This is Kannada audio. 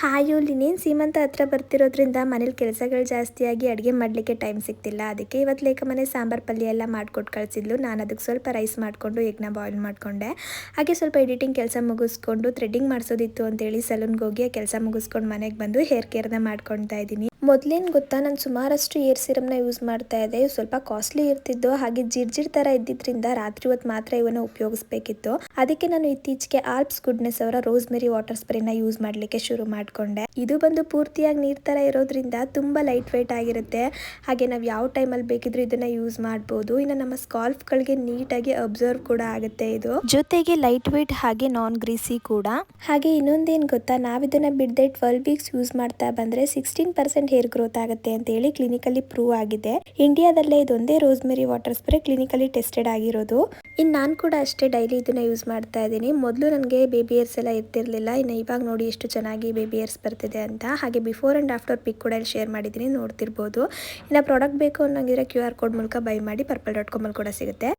ಹಾಯ್ ಇನ್ನೇನು ಸೀಮಂತ ಹತ್ರ ಬರ್ತಿರೋದ್ರಿಂದ ಮನೇಲಿ ಕೆಲಸಗಳು ಜಾಸ್ತಿಯಾಗಿ ಅಡುಗೆ ಮಾಡಲಿಕ್ಕೆ ಟೈಮ್ ಸಿಗ್ತಿಲ್ಲ. ಅದಕ್ಕೆ ಇವತ್ತು ಲೇಖ ಮನೆ ಸಾಂಬಾರು ಪಲ್ಯ ಎಲ್ಲ ಮಾಡಿಕೊಟ್ಟು ಕಳಿಸಿದ್ಲು. ನಾನು ಅದಕ್ಕೆ ಸ್ವಲ್ಪ ರೈಸ್ ಮಾಡಿಕೊಂಡು ಎಗ್ನ ಬಾಯ್ಲ್ ಮಾಡಿಕೊಂಡೆ. ಹಾಗೆ ಸ್ವಲ್ಪ ಎಡಿಟಿಂಗ್ ಕೆಲಸ ಮುಗಿಸ್ಕೊಂಡು ಥ್ರೆಡ್ಡಿಂಗ್ ಮಾಡಿಸೋದಿತ್ತು ಅಂತೇಳಿ ಸಲೂನ್ಗೆ ಹೋಗಿ ಆ ಕೆಲಸ ಮುಗಿಸ್ಕೊಂಡು ಮನೆಗೆ ಬಂದು ಹೇರ್ ಕೇರ್ನ ಮಾಡ್ಕೊತಾ ಇದ್ದೀನಿ. ಮೊದಲೇನು ಗೊತ್ತಾ, ನಾನು ಸುಮಾರಷ್ಟು ಏರ್ ಸಿರಮ್ನ ಯೂಸ್ ಮಾಡ್ತಾ ಇದ್ದೆ. ಸ್ವಲ್ಪ ಕಾಸ್ಟ್ಲಿ ಇರ್ತಿದ್ದು, ಹಾಗೆ ಜಿಡ್ಜಿಡ್ ಥರ ಇದ್ದಿದ್ದರಿಂದ ರಾತ್ರಿ ಹೊತ್ತು ಮಾತ್ರ ಇವನ್ನ ಉಪಯೋಗಿಸ್ಬೇಕಿತ್ತು. ಅದಕ್ಕೆ ನಾನು ಇತ್ತೀಚೆಗೆ ಆಲ್ಪ್ಸ್ ಗುಡ್ನೆಸ್ ಅವರ ರೋಸ್ಮೆರಿ ವಾಟರ್ ಸ್ಪ್ರೇನ ಯೂಸ್ ಮಾಡಲಿಕ್ಕೆ ಶುರು ಮಾಡಿಕೊಂಡೆ. ಇದು ಬಂದು ಪೂರ್ತಿಯಾಗಿ ನೀರು ಥರ ಇರೋದ್ರಿಂದ ತುಂಬ ಲೈಟ್ ವೆಯ್ಟ್ ಆಗಿರುತ್ತೆ. ಹಾಗೆ ನಾವು ಯಾವ ಟೈಮಲ್ಲಿ ಬೇಕಿದ್ರೂ ಇದನ್ನ ಯೂಸ್ ಮಾಡ್ಬೋದು. ಇನ್ನು ನಮ್ಮ ಸ್ಕಾಲ್ಫ್ಗಳಿಗೆ ನೀಟಾಗಿ ಅಬ್ಸರ್ವ್ ಕೂಡ ಆಗುತ್ತೆ. ಇದು ಜೊತೆಗೆ ಲೈಟ್ ವೆಯ್ಟ್ ಹಾಗೆ ನಾನ್ ಗ್ರೀಸಿ ಕೂಡ. ಹಾಗೆ ಇನ್ನೊಂದೇನು ಗೊತ್ತಾ, ನಾವಿದನ್ನ ಬಿಡದೆ 12 ವೀಕ್ಸ್ ಯೂಸ್ ಮಾಡ್ತಾ ಬಂದರೆ 16% ಹೇರ್ ಗ್ರೋತ್ ಆಗುತ್ತೆ ಅಂತ ಹೇಳಿ ಕ್ಲಿನಿಕಲಿ ಪ್ರೂವ್ ಆಗಿದೆ. ಇಂಡಿಯಾದಲ್ಲೇ ಇದೊಂದೇ rosemary water spray clinically tested ಆಗಿರೋದು. ಇನ್ನು ನಾನು ಕೂಡ ಅಷ್ಟೇ ಡೈಲಿ ಇದನ್ನ ಯೂಸ್ ಮಾಡ್ತಾ ಇದ್ದೀನಿ. ಮೊದಲು ನನಗೆ ಬೇಬಿ ಹೇರ್ಸ್ ಎಲ್ಲ ಇರ್ತಿರ್ಲಿಲ್ಲ. ಇನ್ನು ಇವಾಗ ನೋಡಿ ಎಷ್ಟು ಚೆನ್ನಾಗಿ ಬೇಬಿ ಹೇರ್ಸ್ ಬರ್ತಿದೆ ಅಂತ. ಹಾಗೆ ಬಿಫೋರ್ ಆ್ಯಂಡ್ ಆಫ್ಟರ್ ಪಿಕ್ ಕೂಡ ಇಲ್ಲಿ ಶೇರ್ ಮಾಡಿದ್ದೀನಿ, ನೋಡ್ತಿರ್ಬೋದು. ಇನ್ನು ಪ್ರಾಡಕ್ಟ್ ಬೇಕು ಅನ್ನೋಂಗಿದ್ರೆ QR ಕೋಡ್ ಮೂಲಕ ಬೈ ಮಾಡಿ. purple.com ಅಲ್ಲಿ ಕೂಡ ಸಿಗುತ್ತೆ.